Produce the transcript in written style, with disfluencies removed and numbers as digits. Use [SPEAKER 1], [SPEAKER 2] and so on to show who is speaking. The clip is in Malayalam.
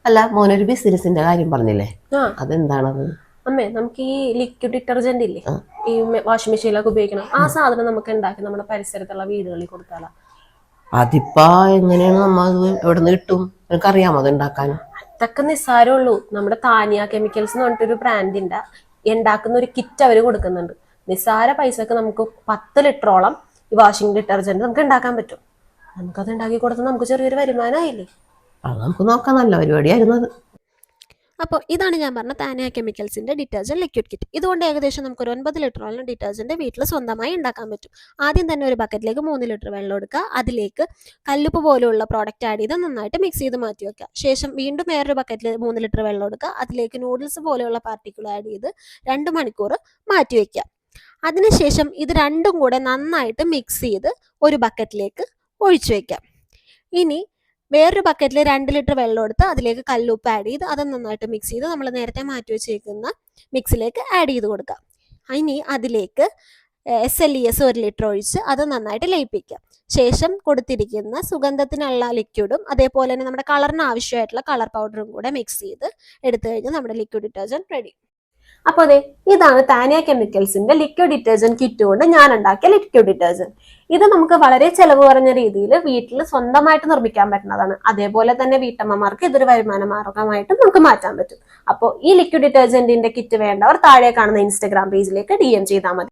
[SPEAKER 1] അല്ല മോനൊരു ബിസിനസിന്റെ കാര്യം പറഞ്ഞില്ലേ, അതെന്താണത്?
[SPEAKER 2] അമ്മേ, നമുക്ക് ഈ ലിക്വിഡ് ഡിറ്റർജന്റ് ഇല്ലേ, ഈ വാഷിംഗ് മെഷീനിലൊക്കെ ഉപയോഗിക്കണം, ആ സാധനം നമുക്ക് ഉണ്ടാക്കി നമ്മുടെ പരിസരത്തുള്ള വീടുകളിൽ കൊടുത്താലോ?
[SPEAKER 1] അതിപ്പോ എങ്ങനെയാണ് നമ്മ എവിടെ നിന്ന് കിട്ടും? നിനക്കറിയാമോ അത് ഉണ്ടാക്കാൻ?
[SPEAKER 2] അതൊക്കെ നിസ്സാരമുള്ളൂ. നമ്മുടെ താനിയ കെമിക്കൽസ് എന്ന് പറഞ്ഞിട്ടൊരു ബ്രാൻഡിന്റെ ഉണ്ടാക്കുന്ന ഒരു കിറ്റ് അവർ കൊടുക്കുന്നുണ്ട്. നിസ്സാര പൈസക്ക് നമുക്ക് 10 ലിറ്ററോളം ഈ വാഷിംഗ് ഡിറ്റർജന്റ് നമുക്ക് ഉണ്ടാക്കാൻ പറ്റും. നമുക്കത് ഉണ്ടാക്കി കൊടുത്താൽ നമുക്ക് ചെറിയൊരു വരുമാനമായില്ലേ?
[SPEAKER 1] അത് നമുക്ക് നോക്കാം, നല്ല പരിപാടിയായിരുന്നു അത്.
[SPEAKER 2] അപ്പോൾ ഇതാണ് ഞാൻ പറഞ്ഞ താനിയ കെമിക്കൽസിന്റെ ഡിറ്റർജന്റ് ലിക്വിഡ് കിറ്റ്. ഇതുകൊണ്ട് ഏകദേശം നമുക്കൊരു 9 ലിറ്ററോളം ഡിറ്റർജന്റ് വീട്ടിൽ സ്വന്തമായി ഉണ്ടാക്കാൻ പറ്റും. ആദ്യം തന്നെ ഒരു ബക്കറ്റിലേക്ക് 3 ലിറ്റർ വെള്ളം എടുക്കുക. അതിലേക്ക് കല്ലുപ്പ് പോലെയുള്ള പ്രോഡക്റ്റ് ആഡ് ചെയ്ത് നന്നായിട്ട് മിക്സ് ചെയ്ത് മാറ്റി വെക്കുക. ശേഷം വീണ്ടും വേറൊരു ബക്കറ്റിൽ 3 ലിറ്റർ വെള്ളം എടുക്കുക. അതിലേക്ക് നൂഡിൽസ് പോലെയുള്ള പാർട്ടിക്കിൾ ആഡ് ചെയ്ത് 2 മണിക്കൂർ മാറ്റി വയ്ക്കുക. അതിനുശേഷം ഇത് രണ്ടും കൂടെ നന്നായിട്ട് മിക്സ് ചെയ്ത് ഒരു ബക്കറ്റിലേക്ക് ഒഴിച്ചു വയ്ക്കാം. ഇനി വേറൊരു ബക്കറ്റിൽ 2 ലിറ്റർ വെള്ളം എടുത്ത് അതിലേക്ക് കല്ലുപ്പ് ആഡ് ചെയ്ത് അത് നന്നായിട്ട് മിക്സ് ചെയ്ത് നമ്മൾ നേരത്തെ മാറ്റി വെച്ചേക്കുന്ന മിക്സിലേക്ക് ആഡ് ചെയ്ത് കൊടുക്കാം. ഇനി അതിലേക്ക് SLES 1 ലിറ്റർ ഒഴിച്ച് അത് നന്നായിട്ട് ലയിപ്പിക്കുക. ശേഷം കൊടുത്തിരിക്കുന്ന സുഗന്ധത്തിനുള്ള ലിക്വിഡും അതേപോലെ തന്നെ നമ്മുടെ കളറിന് ആവശ്യമായിട്ടുള്ള കളർ പൗഡറും കൂടെ മിക്സ് ചെയ്ത് എടുത്തു കഴിഞ്ഞാൽ നമ്മുടെ ലിക്വിഡ് ഡിറ്റർജന്റ് റെഡി. അപ്പോൾ അതെ, ഇതാണ് താനിയ കെമിക്കൽസിന്റെ ലിക്വിഡ് ഡിറ്റർജന്റ് കിറ്റ് കൊണ്ട് ഞാൻ ഉണ്ടാക്കിയ ലിക്വിഡ് ഡിറ്റർജന്റ്. ഇത് നമുക്ക് വളരെ ചെലവ് കുറഞ്ഞ രീതിയിൽ വീട്ടിൽ സ്വന്തമായിട്ട് നിർമ്മിക്കാൻ പറ്റുന്നതാണ്. അതേപോലെ തന്നെ വീട്ടമ്മമാർക്ക് ഇതൊരു വരുമാന മാർഗമായിട്ട് നമുക്ക് മാറ്റാൻ പറ്റും. അപ്പോൾ ഈ ലിക്വിഡ് ഡിറ്റർജന്റിന്റെ കിറ്റ് വേണ്ടവർ താഴെ കാണുന്ന ഇൻസ്റ്റഗ്രാം പേജിലേക്ക് DM ചെയ്താൽ മതി.